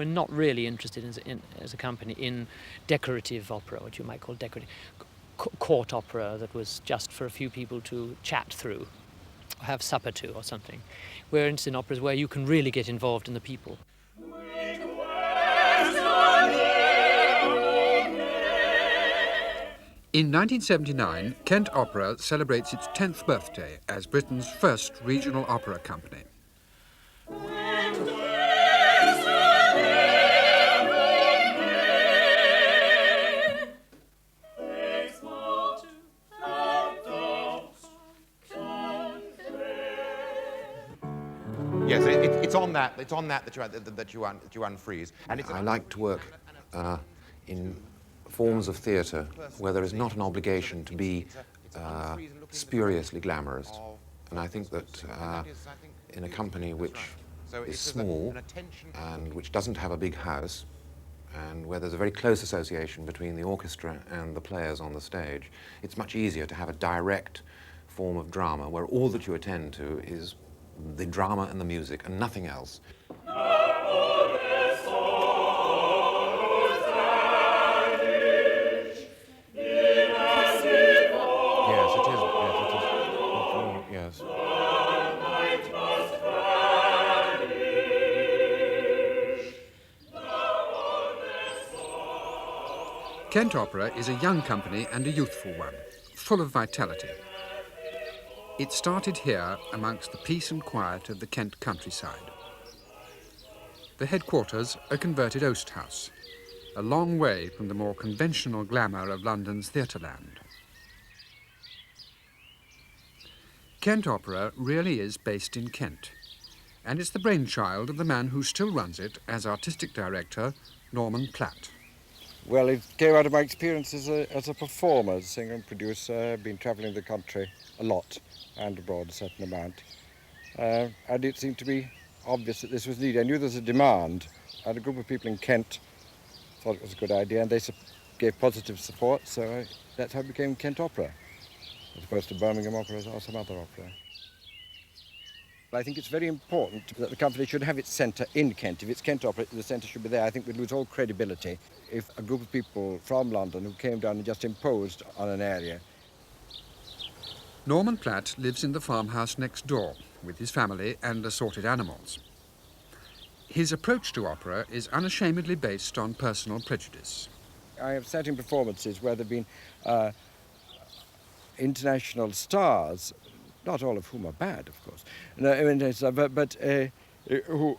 We're not really interested as a company in decorative opera, what you might call decorative, court opera that was just for a few people to chat through, or have supper to or something. We're interested in operas where you can really get involved in the people. In 1979, Kent Opera celebrates its 10th birthday as Britain's first regional opera company. Yes, it's on that that you unfreeze. And I like to work in forms of theatre where there is not an obligation to be spuriously glamorous. And I think that in a company which is small and which doesn't have a big house, and where there's a very close association between the orchestra and the players on the stage, it's much easier to have a direct form of drama where all that you attend to is the drama and the music and nothing else. Yes. Kent Opera is a young company and a youthful one, full of vitality. It started here amongst the peace and quiet of the Kent countryside. The headquarters, a converted oast house, a long way from the more conventional glamour of London's theatreland. Kent Opera really is based in Kent, and it's the brainchild of the man who still runs it as artistic director, Norman Platt. Well, it came out of my experience as a performer, as a singer and producer. I've been travelling the country a lot and abroad a certain amount. And it seemed to be obvious that this was needed. I knew there was a demand, and a group of people in Kent thought it was a good idea, and they gave positive support, so that's how it became Kent Opera, as opposed to Birmingham Opera or some other opera. I think it's very important that the company should have its centre in Kent. If it's Kent Opera, the centre should be there. I think we'd lose all credibility if a group of people from London who came down and just imposed on an area. Norman Platt lives in the farmhouse next door with his family and assorted animals. His approach to opera is unashamedly based on personal prejudice. I have sat in performances where there have been international stars, not all of whom are bad, of course, but who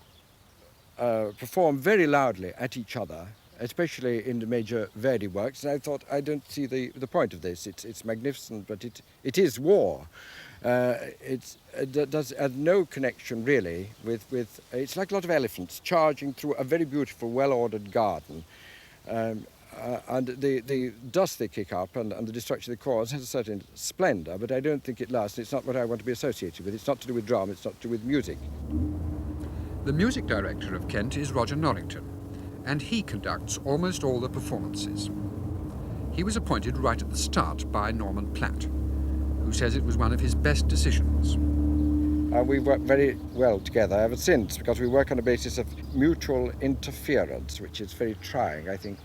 perform very loudly at each other, especially in the major Verdi works. And I thought, I don't see the point of this. It's magnificent, but it is war. It does have no connection really with it's like a lot of elephants charging through a very beautiful, well-ordered garden. And the dust they kick up and the destruction they cause has a certain splendour, but I don't think it lasts. It's not what I want to be associated with. It's not to do with drama, it's not to do with music. The music director of Kent is Roger Norrington, and he conducts almost all the performances. He was appointed right at the start by Norman Platt, who says it was one of his best decisions. We've worked very well together ever since, because we work on a basis of mutual interference, which is very trying, I think,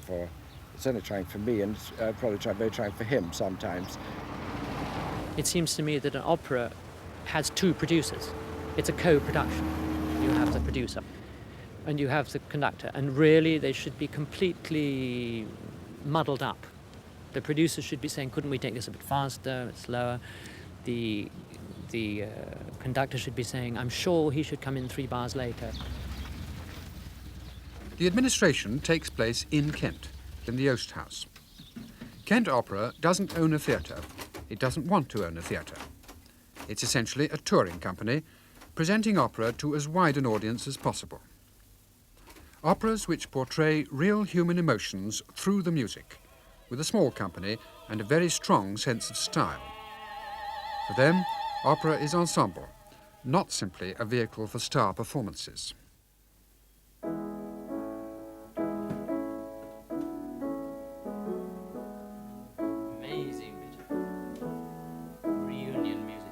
it's only trying for me, and probably very trying for him sometimes. It seems to me that an opera has two producers. It's a co-production. You have the producer and you have the conductor, and really they should be completely muddled up. The producer should be saying, couldn't we take this a bit faster, a bit slower? The conductor should be saying, I'm sure he should come in 3 bars later. The administration takes place in Kent, in the Oast House. Kent Opera doesn't own a theatre. It doesn't want to own a theatre. It's essentially a touring company, presenting opera to as wide an audience as possible. Operas which portray real human emotions through the music, with a small company and a very strong sense of style. For them, opera is ensemble, not simply a vehicle for star performances. Amazing reunion music.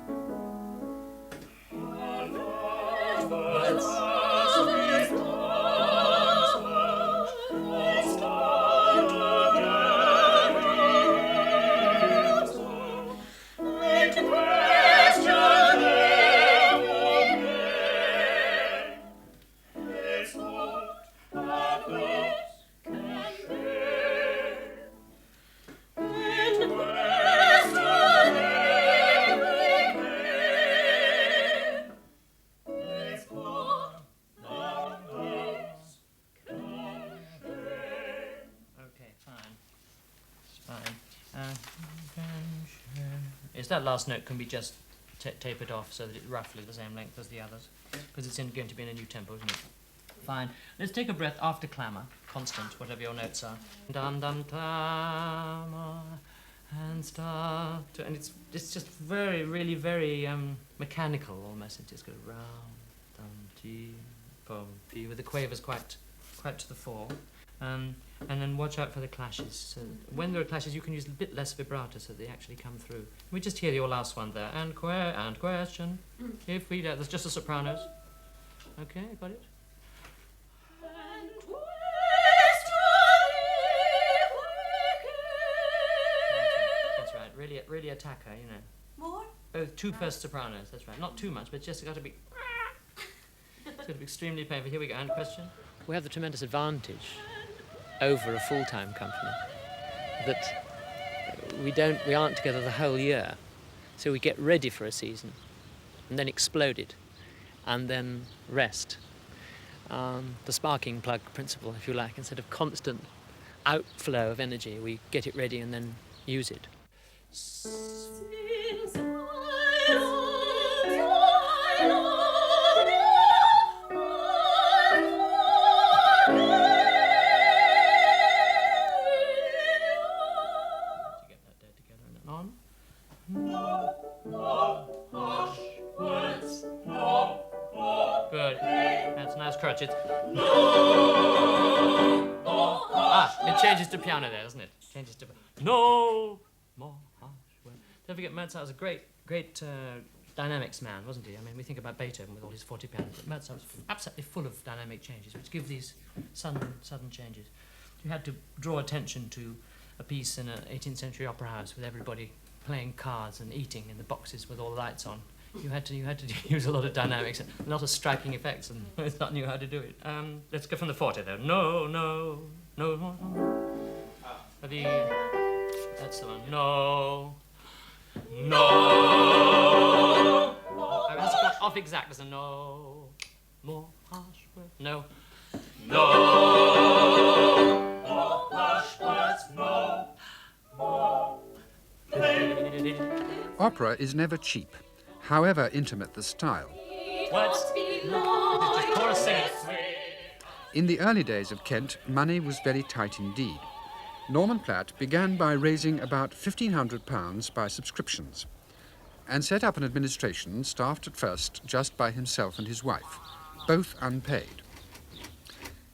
Is that last note can be just tapered off so that it's roughly the same length as the others, because it's going to be in a new tempo, isn't it? Fine. Let's take a breath after clamour, constant, whatever your notes are. Dum dum clamour and start to, and it's just really very mechanical almost. It just goes round, dum ti, pom ti, with the quavers quite to the fore. And then watch out for the clashes. So when there are clashes, you can use a bit less vibrato so that they actually come through. We just hear your last one there. And question. If we there's just the sopranos. Okay, got it. That's right. Really attack her, you know. More? Both two first sopranos. That's right. Not too much, but just got to be. It's going to be extremely painful. Here we go. And question. We have the tremendous advantage over a full-time company that we aren't together the whole year, so we get ready for a season and then explode it and then rest. The sparking plug principle, if you like. Instead of constant outflow of energy, we get it ready and then use it. Good. That's nice crutch. It's it changes to piano there, doesn't it? Changes to no more harsh words. Don't forget Mozart was a great dynamics man, wasn't he? I mean, we think about Beethoven with all his fortepiano, but Mozart was absolutely full of dynamic changes, which give these sudden changes. You had to draw attention to a piece in an 18th century opera house with everybody playing cards and eating in the boxes with all the lights on. You had to use a lot of dynamics and a lot of striking effects, and Mozart knew how to do it. Let's go from the forte though. No. That's the one. No. I mean, that's off exact as a no. More harsh words. No. More harsh words. No. Opera is never cheap, however intimate the style. Words. Just chorus sing it. In the early days of Kent, money was very tight indeed. Norman Platt began by raising about £1,500 by subscriptions and set up an administration staffed at first just by himself and his wife, both unpaid.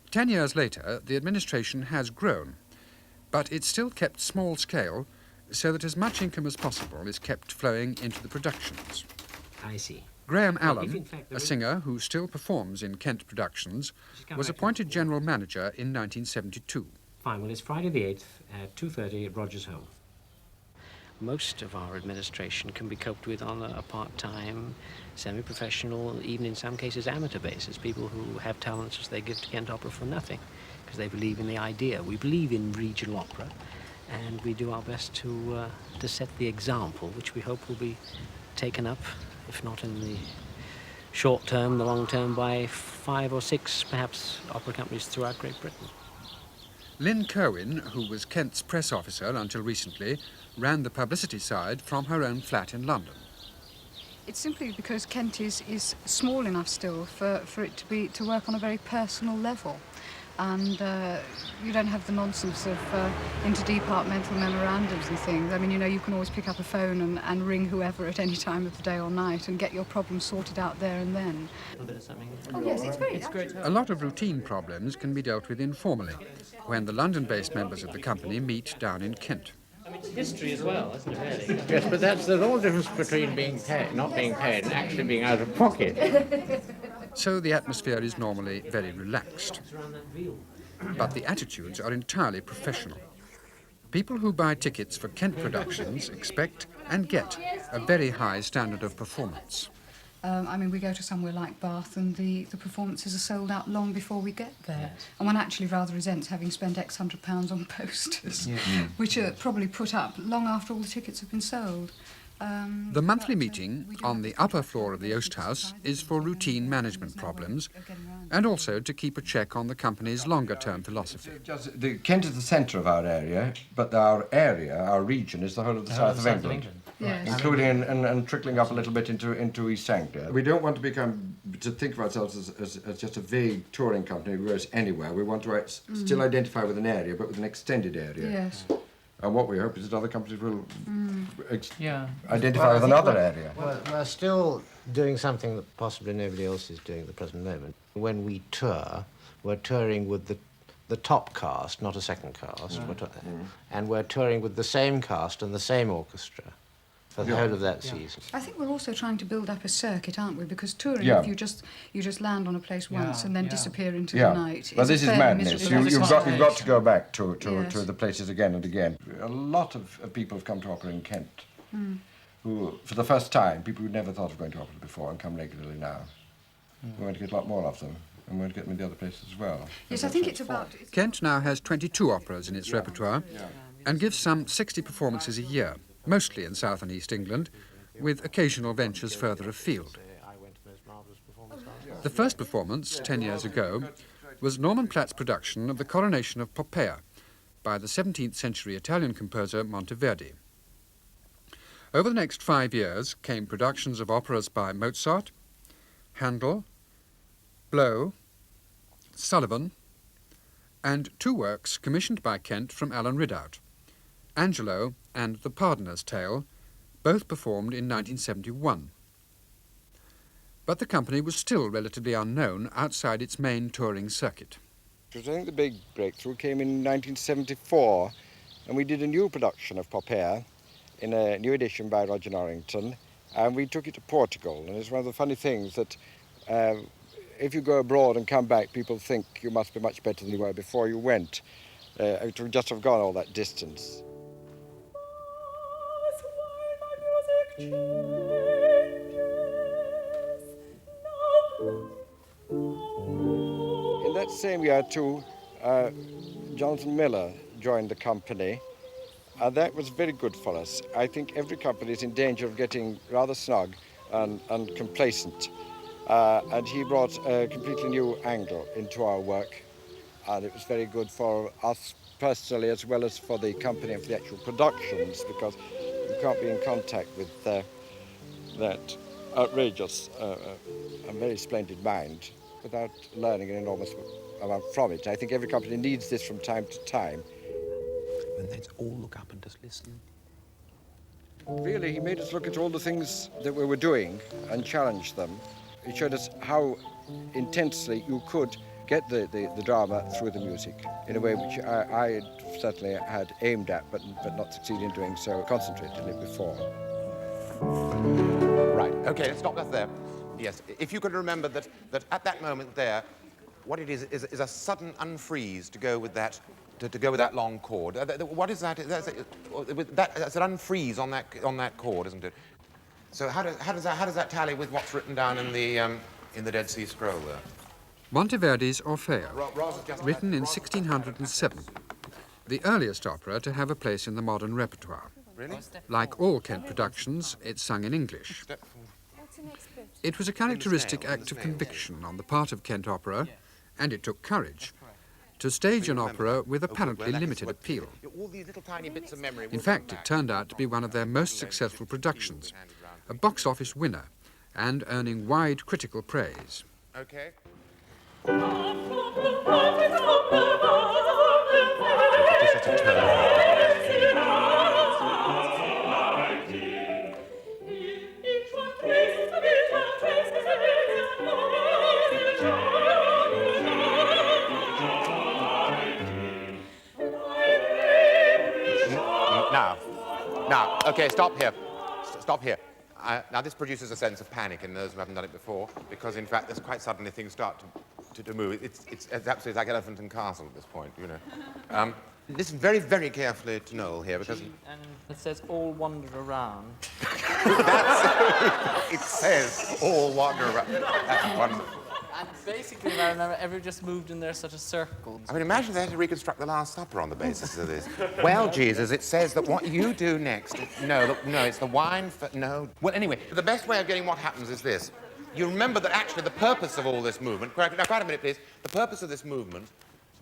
10 years later, the administration has grown, but it's still kept small scale so that as much income as possible is kept flowing into the productions. I see. Graham Well, Allen, if in fact there a is- singer who still performs in Kent productions, She's come was back to appointed the- general manager in 1972. Fine, well, it's Friday the 8th at 2:30 at Rogers Home. Most of our administration can be coped with on a part-time, semi-professional, even in some cases amateur basis. People who have talents which they give to Kent Opera for nothing because they believe in the idea. We believe in regional opera, and we do our best to set the example, which we hope will be taken up, if not in the short term, the long term, by 5 or 6, perhaps, opera companies throughout Great Britain. Lynn Kerwin, who was Kent's press officer until recently, ran the publicity side from her own flat in London. It's simply because Kent is small enough still for it to work on a very personal level. And you don't have the nonsense of interdepartmental memorandums and things. I mean, you know, you can always pick up a phone and ring whoever at any time of the day or night and get your problems sorted out there and then. A little bit of something. Oh, yes, it's very... It's great. A lot of routine problems can be dealt with informally, when the London-based members of the company meet down in Kent. I mean, it's history as well, isn't it, really? Yes, but there's all difference between being paid, not being paid, and actually being out of pocket. So the atmosphere is normally very relaxed. But the attitudes are entirely professional. People who buy tickets for Kent productions expect and get a very high standard of performance. I mean, we go to somewhere like Bath and the performances are sold out long before we get there. Yes. And one actually rather resents having spent X £100 on posters, which are probably put up long after all the tickets have been sold. The monthly meeting on the upper floor of the Osthaus is for routine management problems and also to keep a check on the company's longer-term philosophy. Kent is the centre of our area, but our area, our region, is the whole of the south of England. Yes. Including and trickling up a little bit into East Anglia. We don't want to think of ourselves as just a vague touring company who goes anywhere. We want to still identify with an area, but with an extended area. Yes. And what we hope is that other companies will identify with another area. We're still doing something that possibly nobody else is doing at the present moment. When we tour, we're touring with the top cast, not a second cast, and we're touring with the same cast and the same orchestra for the whole of that season. I think we're also trying to build up a circuit, aren't we? Because touring, if you just land on a place once and then disappear into the night. Well, this is madness. You've got to go back to Yes. the places again and again. A lot of people have come to opera in Kent, who, for the first time, people who never thought of going to opera before and come regularly now. We're going to get a lot more of them, and we're going to get them in the other places as well. Yes, I think it's about... Kent now has 22 operas in its repertoire and gives some 60 performances a year, mostly in South and East England, with occasional ventures further afield. The first performance, 10 years ago, was Norman Platt's production of the Coronation of Poppea by the 17th century Italian composer Monteverdi. Over the next 5 years came productions of operas by Mozart, Handel, Blow, Sullivan, and 2 works commissioned by Kent from Alan Ridout, Angelo and The Pardoner's Tale, both performed in 1971. But the company was still relatively unknown outside its main touring circuit. I think the big breakthrough came in 1974, and we did a new production of Poppea in a new edition by Roger Norrington, and we took it to Portugal. And it's one of the funny things that if you go abroad and come back, people think you must be much better than you were before you went. To just have gone all that distance. In that same year too, Jonathan Miller joined the company. That was very good for us. I think every company is in danger of getting rather snug and complacent. And he brought a completely new angle into our work. And it was very good for us personally as well as for the company and for the actual productions, because you can't be in contact with that outrageous and very splendid mind without learning an enormous amount from it. I think every company needs this from time to time. And let's all look up and just listen. Really, he made us look at all the things that we were doing and challenge them. He showed us how intensely you could get the drama through the music in a way which I certainly had aimed at but not succeeded in doing so concentratedly before. Right, okay, let's stop that there. Yes, if you can remember that at that moment there, what it is a sudden unfreeze to go with that long chord. What is that? That's an unfreeze on that chord, isn't it? So how does that tally with what's written down in the Dead Sea Scroll there? Monteverdi's Orfeo, written in 1607, the earliest opera to have a place in the modern repertoire. Really? Like all Kent productions, it's sung in English. It was a characteristic act of conviction on the part of Kent Opera, and it took courage, to stage an opera with apparently limited appeal. In fact, it turned out to be one of their most successful productions, a box office winner, and earning wide critical praise. Okay. Now, okay, stop here. Stop here. Now, this produces a sense of panic in those who haven't done it before, because, in fact, there's quite suddenly things start to move. It's absolutely like Elephant and Castle at this point, you know. Listen very, very carefully to Noel here, because... And it says, all wander around. It says, all wander around. That's wonderful. Basically, if I remember, everyone just moved in their sort of circles. I mean, imagine they had to reconstruct the Last Supper on the basis of this. Well, Jesus, it says that what you do next... No, it's the wine for... No. Well, anyway, the best way of getting what happens is this. You remember that actually the purpose of all this movement... Now, quite a minute, please. The purpose of this movement,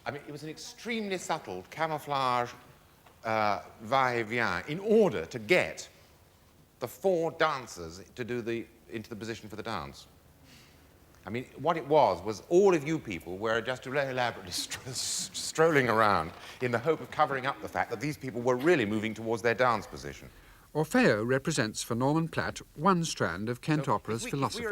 I mean, it was an extremely subtle camouflage va-et-vient in order to get the 4 dancers to do into the position for the dance. I mean, what it was all of you people were just very elaborately strolling around in the hope of covering up the fact that these people were really moving towards their dance position. Orfeo represents for Norman Platt one strand of Kent Opera's philosophy.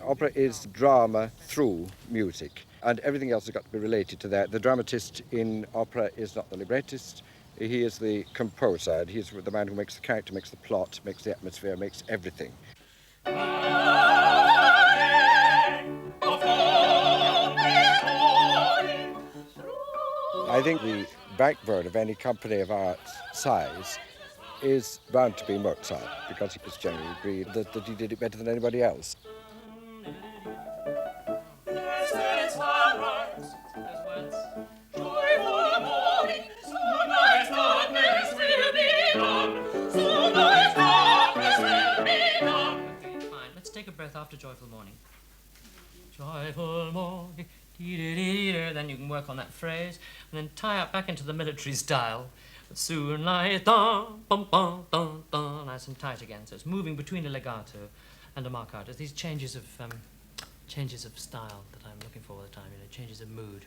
Opera is drama through music, and everything else has got to be related to that. The dramatist in opera is not the librettist. He is the composer. He's the man who makes the character, makes the plot, makes the atmosphere, makes everything. I think the backbone of any company of art size is bound to be Mozart, because it was generally agreed that he did it better than anybody else. Let's take a breath after Joyful Morning. Joyful morning, dee-dee-dee-dee. Then you can work on that phrase, and then tie up back into the military style. Soon lies dawn, bum bum dun dun, nice and tight again. So it's moving between a legato and a marcato. These changes of style that I'm looking for all the time. Changes of mood.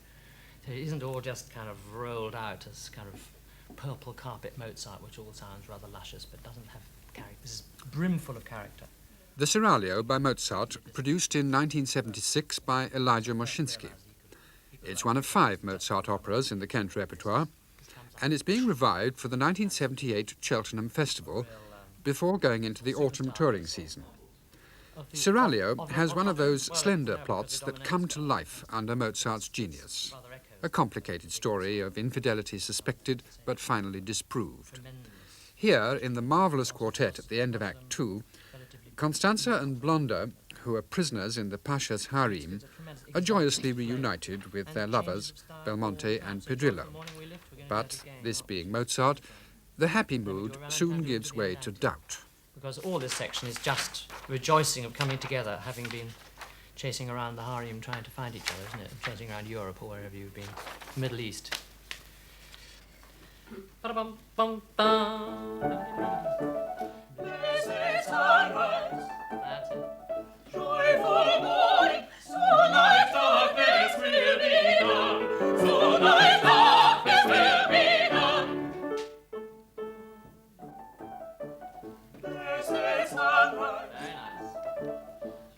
So it isn't all just kind of rolled out as kind of purple carpet Mozart, which all sounds rather luscious, but doesn't have character. This is brimful of character. The Seraglio by Mozart, produced in 1976 by Elijah Moshinsky. It's one of 5 Mozart operas in the Kent repertoire, and it's being revived for the 1978 Cheltenham Festival before going into the autumn touring season. Seraglio has one of those slender plots that come to life under Mozart's genius. A complicated story of infidelity suspected but finally disproved. Here, in the marvellous quartet at the end of Act 2, Constanza and Blonda, who are prisoners in the Pasha's harem, are joyously reunited with their lovers, Belmonte and Pedrillo. But, this being Mozart, the happy mood soon gives way to doubt. Because all this section is just rejoicing of coming together, having been chasing around the harem trying to find each other, isn't it? Chasing around Europe or wherever you've been. Middle East. Ba-da-bum-bum-bum. That's it. Joyful morning, soon thy darkness will be gone. Soon thy darkness will be gone. Blessed sunrise. Very nice.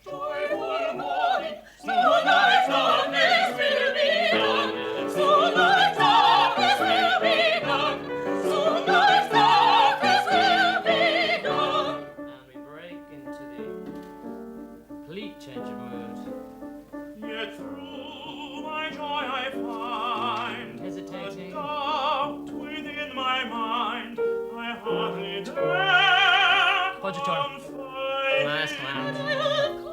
Joyful morning, soon thy darkness will be gone. Soon thy darkness will be gone. Soon thy darkness will be gone. And we break into the complete change of mood. Yet through my joy I find Hesitating. a doubt within my mind. I hardly dare Poggiatore. confide Nice in clown.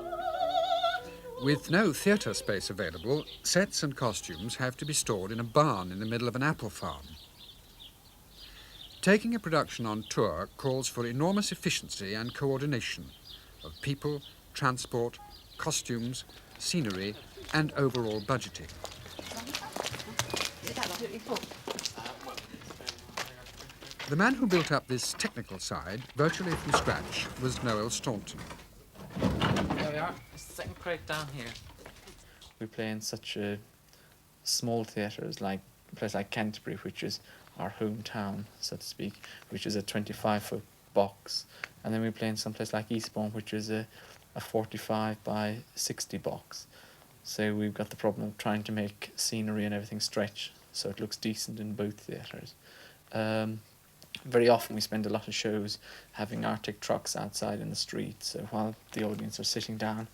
With no theatre space available, sets and costumes have to be stored in a barn in the middle of an apple farm. Taking a production on tour calls for enormous efficiency and coordination of people, transport, costumes, scenery, and overall budgeting. The man who built up this technical side, virtually from scratch, was Noel Staunton. There we are. Second crate down here. We play in such small theatres, like a place like Canterbury, which is our hometown, so to speak, which is a 25-foot box. And then we play in some place like Eastbourne, which is a 45 by 60 box. So we've got the problem of trying to make scenery and everything stretch so it looks decent in both theatres. Very often we spend a lot of shows having Arctic trucks outside in the street, so while the audience are sitting down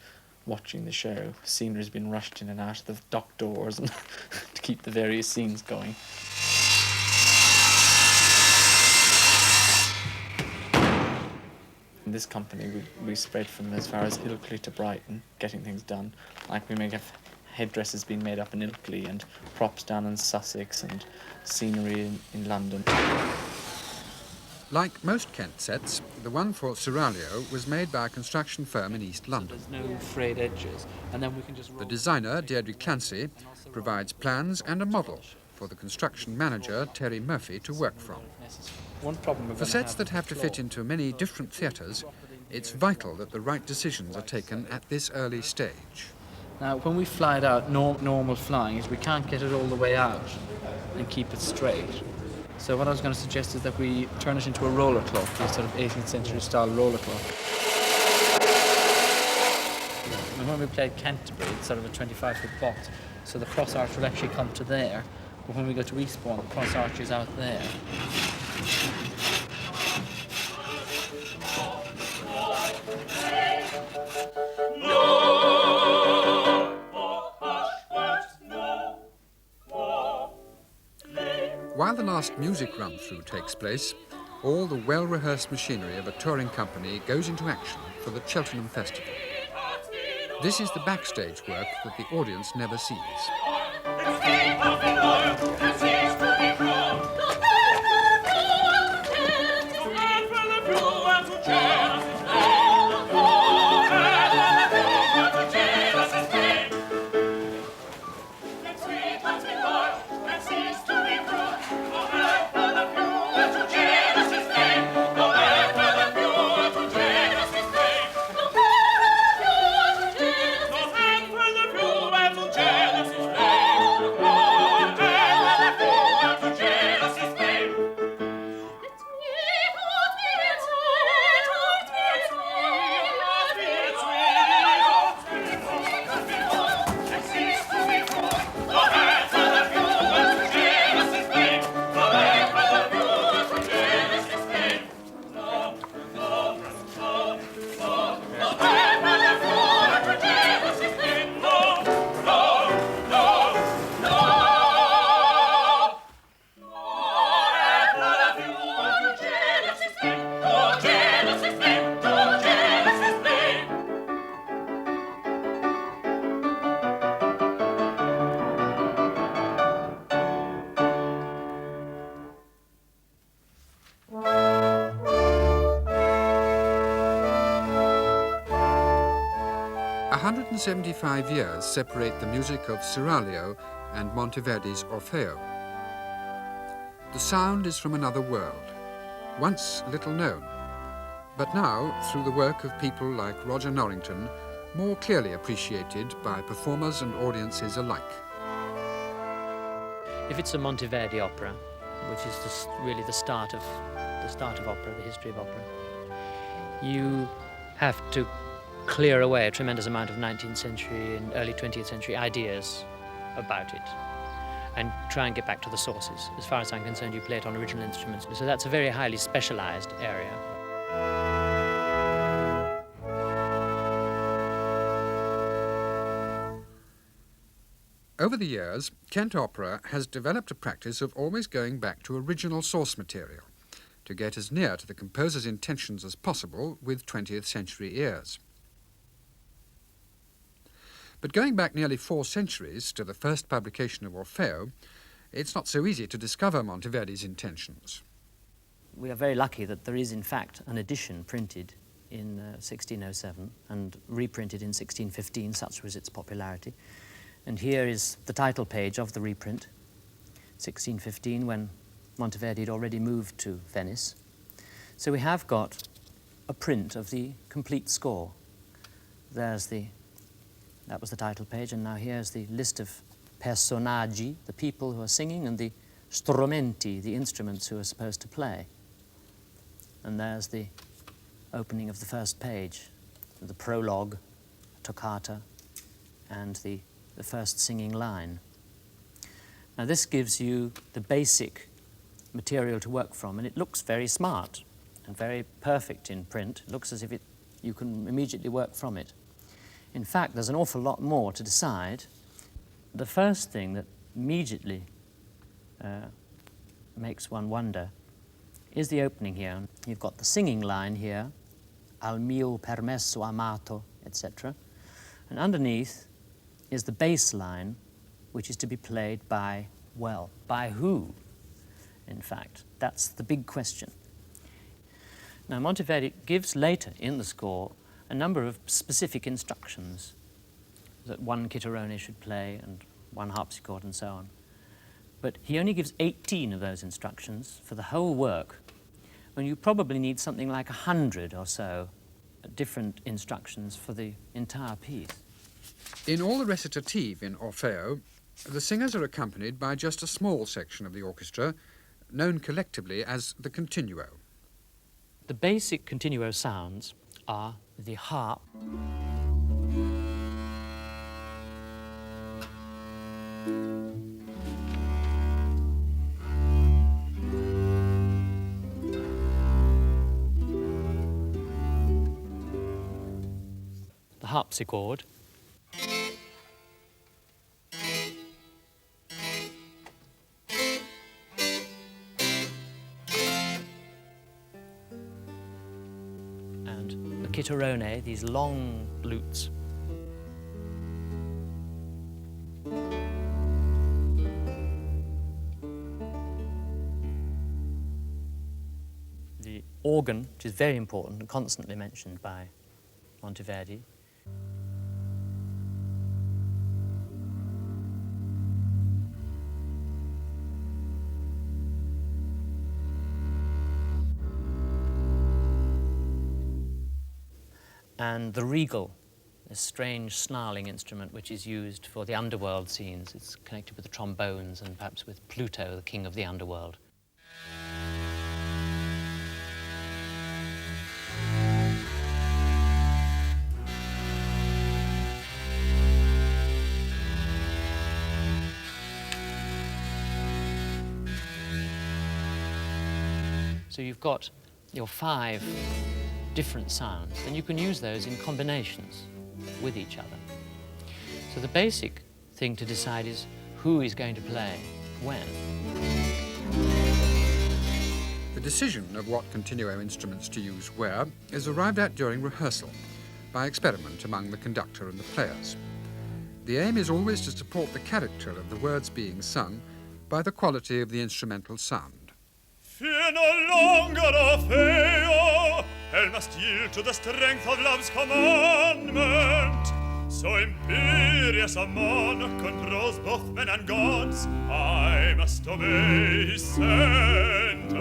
watching the show, scenery's been rushed in and out of the dock doors and to keep the various scenes going. In this company we spread from as far as Ilkley to Brighton, getting things done. Like we may have headdresses being made up in Ilkley and props down in Sussex and scenery in London. Like most Kent sets, the one for Seraglio was made by a construction firm in East London. So there's no frayed edges, and then we can just The designer, Deirdre Clancy, provides plans and a model for the construction manager, Terry Murphy, to work from. One problem For sets that have to fit into many different theatres, it's vital that the right decisions are taken at this early stage. Now, when we fly it out, normal flying is we can't get it all the way out and keep it straight. So what I was going to suggest is that we turn it into a roller cloth, this sort of 18th century style roller cloth. And when we played Canterbury, it's sort of a 25-foot box, so the cross arch will actually come to there. But when we go to Eastbourne, the cross arch is out there. While the last music run-through takes place, all the well-rehearsed machinery of a touring company goes into action for the Cheltenham Festival. This is the backstage work that the audience never sees. "175 years separate the music of Seraglio and Monteverdi's Orfeo. The sound is from another world, once little known, but now, through the work of people like Roger Norrington, more clearly appreciated by performers and audiences alike. If it's a Monteverdi opera, which is really the start of opera, the history of opera, you have to clear away a tremendous amount of 19th century and early 20th century ideas about it and try and get back to the sources. As far as I'm concerned, you play it on original instruments, so that's a very highly specialized area. Over the years, Kent Opera has developed a practice of always going back to original source material to get as near to the composer's intentions as possible with 20th century ears. But going back nearly 4 centuries to the first publication of Orfeo, it's not so easy to discover Monteverdi's intentions. We are very lucky that there is, in fact, an edition printed in 1607 and reprinted in 1615, such was its popularity. And here is the title page of the reprint, 1615, when Monteverdi had already moved to Venice. So we have got a print of the complete score. That was the title page, and now here's the list of personaggi, the people who are singing, and the strumenti, the instruments who are supposed to play. And there's the opening of the first page, the prologue, toccata, and the first singing line. Now this gives you the basic material to work from, and it looks very smart and very perfect in print. It looks as if you can immediately work from it. In fact, there's an awful lot more to decide. The first thing that immediately makes one wonder is the opening here. You've got the singing line here, al mio permesso amato, etc. And underneath, is the bass line, which is to be played by, well, by who, in fact? That's the big question. Now, Monteverdi gives later in the score a number of specific instructions that one chitarrone should play and one harpsichord and so on. But he only gives 18 of those instructions for the whole work, and you probably need something like 100 or so different instructions for the entire piece. In all the recitative in Orfeo, the singers are accompanied by just a small section of the orchestra, known collectively as the continuo. The basic continuo sounds are the harp, the harpsichord, and the chitarrone, these long lutes. The organ, which is very important and constantly mentioned by Monteverdi. And the regal, a strange snarling instrument which is used for the underworld scenes. It's connected with the trombones and perhaps with Pluto, the king of the underworld. So you've got your 5 different sounds, and you can use those in combinations with each other. So the basic thing to decide is who is going to play when. The decision of what continuo instruments to use where is arrived at during rehearsal, by experiment among the conductor and the players. The aim is always to support the character of the words being sung by the quality of the instrumental sound. Fear no longer, Orfeo, hell must yield to the strength of love's commandment. So imperious a monarch controls both men and gods, I must obey his sentence.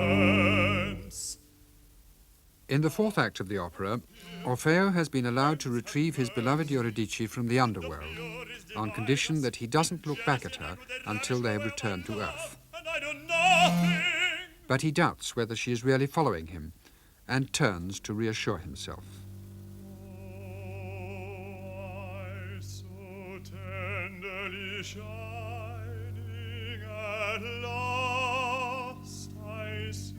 In the 4th act of the opera, Orfeo has been allowed to retrieve his beloved Eurydice from the underworld, on condition that he doesn't look back at her until they have returned to earth. And I do nothing. But he doubts whether she is really following him, and turns to reassure himself. I so tenderly shining, at last I see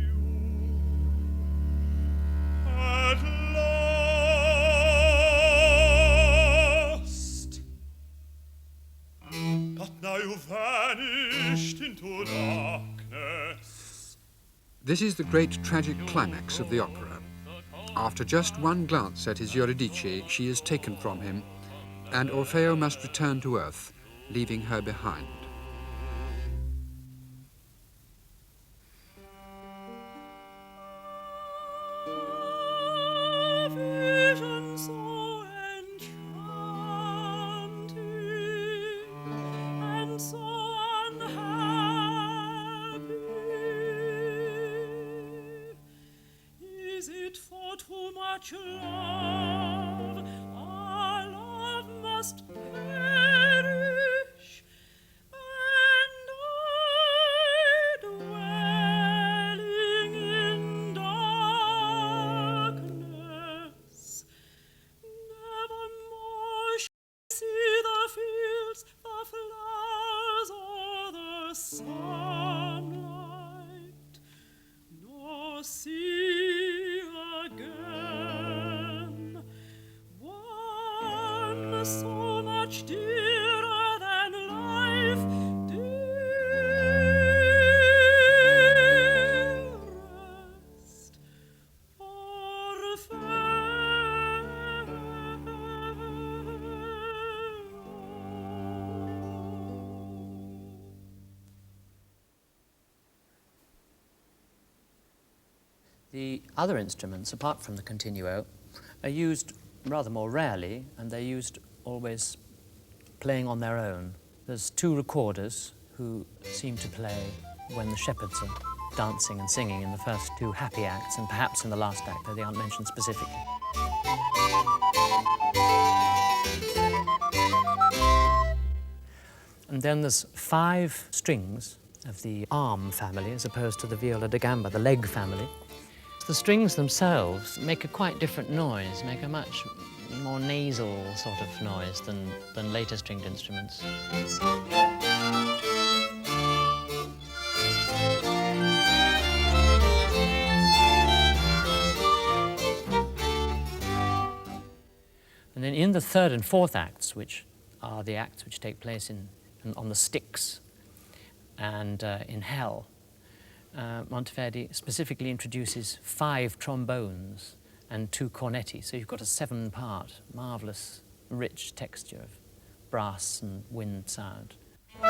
you. At last. But now you've vanished into darkness. This is the great tragic climax of the opera. After just one glance at his Eurydice, she is taken from him, and Orfeo must return to earth, leaving her behind. See again The other instruments, apart from the continuo, are used rather more rarely, and they're used always playing on their own. There's two recorders who seem to play when the shepherds are dancing and singing in the first two happy acts, and perhaps in the last act, though they aren't mentioned specifically. And then there's 5 strings of the arm family as opposed to the viola da gamba, the leg family. The strings themselves make a quite different noise, make a much more nasal sort of noise than later stringed instruments. And then in the third and fourth acts, which are the acts which take place on the Styx and in Hell, Monteverdi specifically introduces 5 trombones and 2 cornetti. So you've got a 7-part, marvellous, rich texture of brass and wind sound. The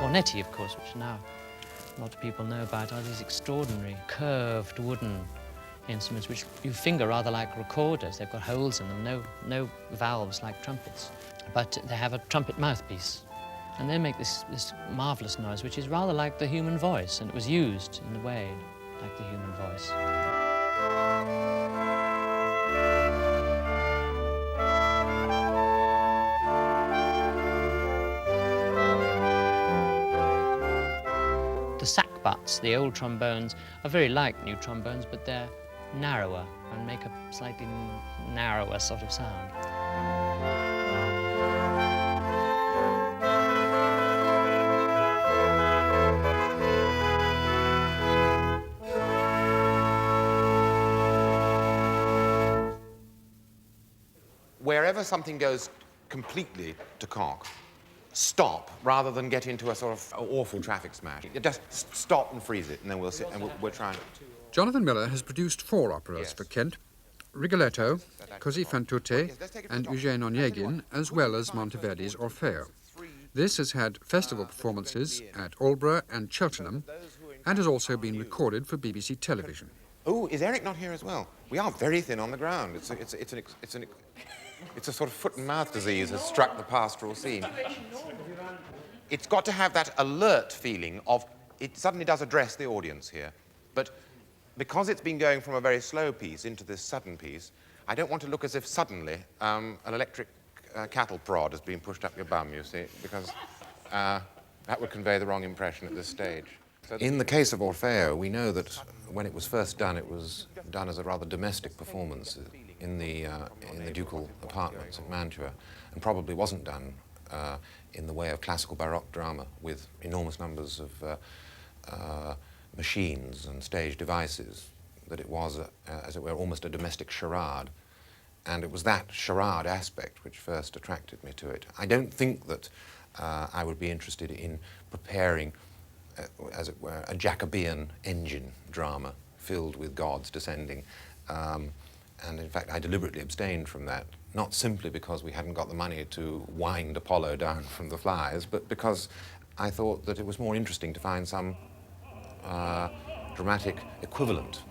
cornetti, of course, which now a lot of people know about, are these extraordinary curved wooden instruments which you finger rather like recorders. They've got holes in them, no valves like trumpets, but they have a trumpet mouthpiece. And they make this marvellous noise, which is rather like the human voice, and it was used in a way like the human voice. The sack butts, the old trombones, are very like new trombones, but they're narrower and make a slightly narrower sort of sound. Wherever something goes completely to cock, stop rather than get into a sort of awful traffic smash. You just stop and freeze it, and then we'll sit and we'll try and... Jonathan Miller has produced 4 operas for Kent: Rigoletto, Così fan tutte, and Eugène Onegin, as well as Monteverdi's Orfeo. This has had festival performances at Aldeburgh and Cheltenham, and has also been recorded for BBC television. Oh, is Eric not here as well? We are very thin on the ground. It's a sort of foot and mouth disease has struck the pastoral scene. It's got to have that alert feeling of it suddenly does address the audience here. But because it's been going from a very slow piece into this sudden piece, I don't want to look as if suddenly an electric cattle prod has been pushed up your bum, you see, because that would convey the wrong impression at this stage. In the case of Orfeo, we know that when it was first done, it was done as a rather domestic performance in the ducal apartments at Mantua, and probably wasn't done in the way of classical Baroque drama with enormous numbers of machines and stage devices, that it was, as it were, almost a domestic charade. And it was that charade aspect which first attracted me to it. I don't think that I would be interested in preparing as it were, a Jacobean engine drama filled with gods descending. And in fact, I deliberately abstained from that, not simply because we hadn't got the money to wind Apollo down from the flies, but because I thought that it was more interesting to find some dramatic equivalent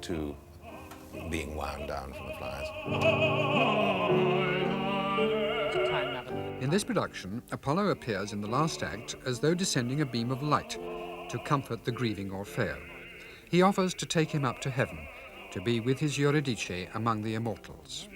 to being wound down from the flies. In this production, Apollo appears in the last act as though descending a beam of light to comfort the grieving Orfeo. He offers to take him up to heaven, to be with his Eurydice among the immortals.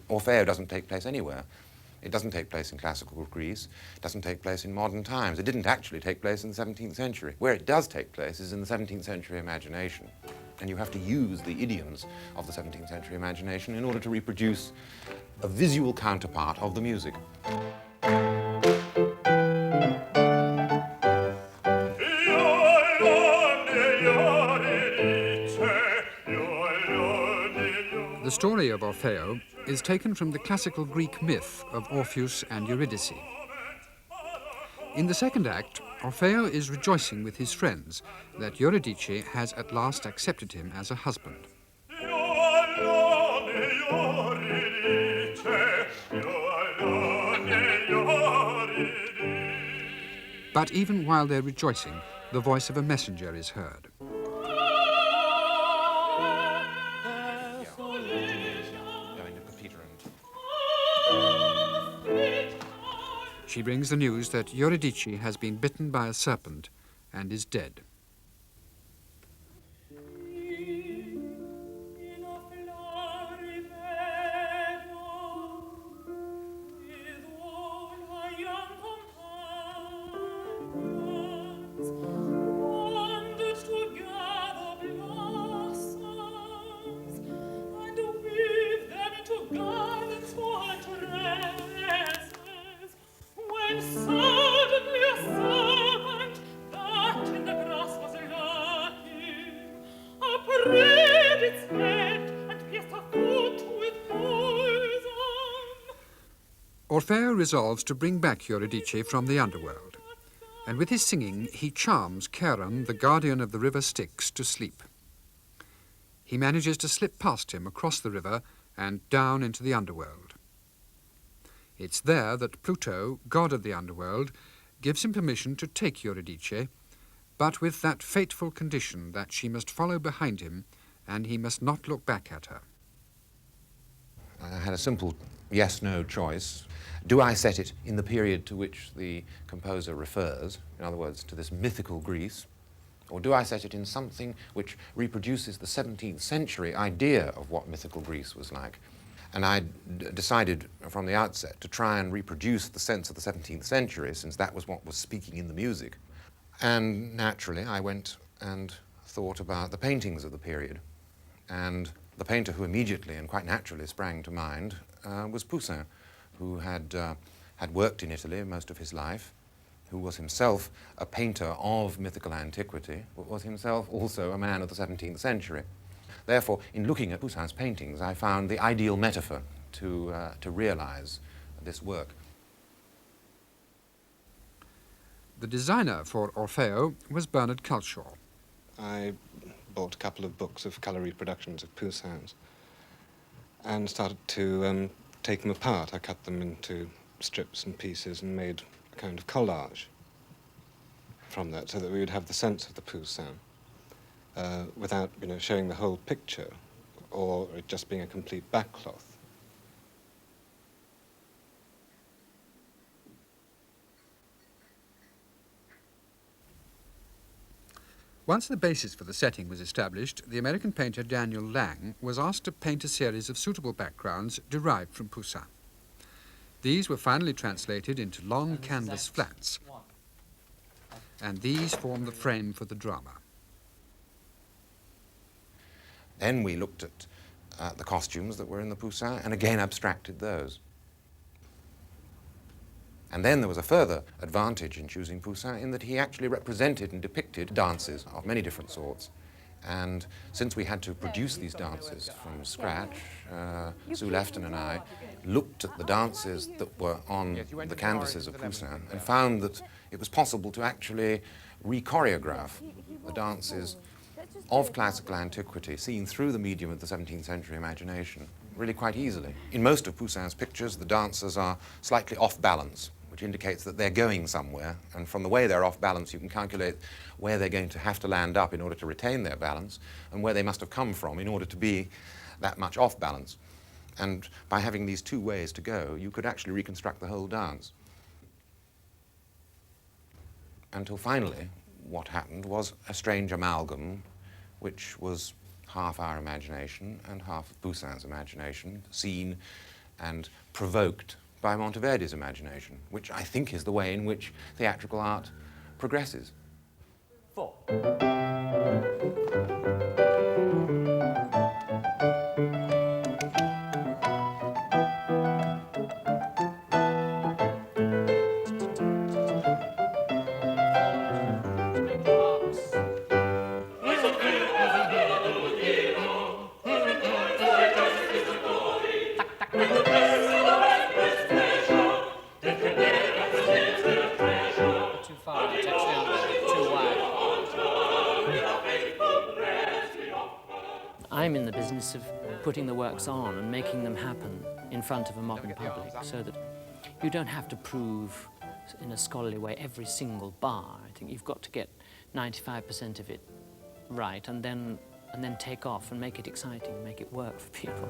Orfeo doesn't take place anywhere. It doesn't take place in classical Greece. It doesn't take place in modern times. It didn't actually take place in the 17th century. Where it does take place is in the 17th century imagination. And you have to use the idioms of the 17th century imagination in order to reproduce a visual counterpart of the music. The story of Orfeo is taken from the classical Greek myth of Orpheus and Eurydice. In the second act, Orfeo is rejoicing with his friends that Eurydice has at last accepted him as a husband. But even while they're rejoicing, the voice of a messenger is heard. She brings the news that Eurydice has been bitten by a serpent and is dead. Orfeo resolves to bring back Eurydice from the underworld, and with his singing he charms Charon, the guardian of the river Styx, to sleep. He manages to slip past him across the river and down into the underworld. It's there that Pluto, god of the underworld, gives him permission to take Eurydice, but with that fateful condition that she must follow behind him and he must not look back at her. I had a simple yes-no choice. Do I set it in the period to which the composer refers, in other words, to this mythical Greece, or do I set it in something which reproduces the 17th century idea of what mythical Greece was like? And I decided from the outset to try and reproduce the sense of the 17th century, since that was what was speaking in the music. And naturally, I went and thought about the paintings of the period. And the painter who immediately and quite naturally sprang to mind was Poussin, who had worked in Italy most of his life, who was himself a painter of mythical antiquity, but was himself also a man of the 17th century. Therefore, in looking at Poussin's paintings, I found the ideal metaphor to realize this work. The designer for Orfeo was Bernard Culshaw. I bought a couple of books of colour reproductions of Poussin's and started to take them apart. I cut them into strips and pieces and made a kind of collage from that so that we would have the sense of the Poussin without, showing the whole picture or it just being a complete backcloth. Once the basis for the setting was established, the American painter Daniel Lang was asked to paint a series of suitable backgrounds derived from Poussin. These were finally translated into long canvas flats, and these form the frame for the drama. Then we looked at the costumes that were in the Poussin and again abstracted those. And then there was a further advantage in choosing Poussin in that he actually represented and depicted dances of many different sorts. And since we had to produce these dances from scratch, Sue Lefton and I looked at the dances that were on the canvases of Poussin and found that it was possible to actually re-choreograph the dances of classical antiquity seen through the medium of the 17th century imagination really quite easily. In most of Poussin's pictures, the dancers are slightly off balance, which indicates that they're going somewhere, and from the way they're off balance you can calculate where they're going to have to land up in order to retain their balance and where they must have come from in order to be that much off balance. And by having these two ways to go, you could actually reconstruct the whole dance. Until finally, what happened was a strange amalgam, which was half our imagination and half of Poussin's imagination, seen and provoked by Monteverdi's imagination, which I think is the way in which theatrical art progresses. 4. Treasure. I'm in the business of putting the works on and making them happen in front of a modern public so that you don't have to prove in a scholarly way every single bar. I think you've got to get 95% of it right and then take off and make it exciting, make it work for people.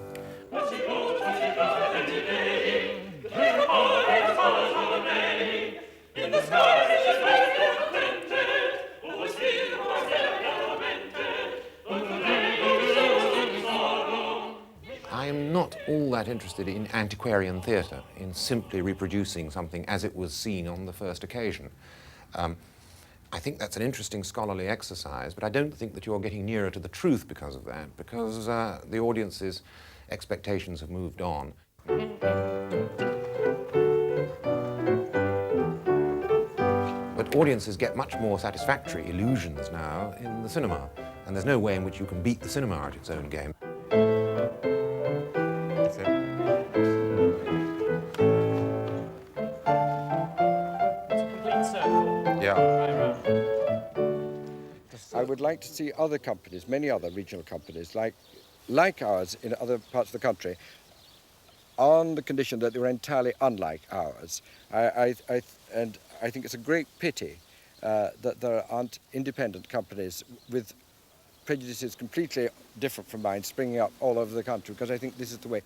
I'm not all that interested in antiquarian theatre, in simply reproducing something as it was seen on the first occasion. I think that's an interesting scholarly exercise, but I don't think that you're getting nearer to the truth because of that, because the audience's expectations have moved on. But audiences get much more satisfactory illusions now in the cinema, and there's no way in which you can beat the cinema at its own game. I would like to see other companies, many other regional companies, like ours in other parts of the country, on the condition that they were entirely unlike ours. And I think it's a great pity that there aren't independent companies with prejudices completely different from mine springing up all over the country, because I think this is the way.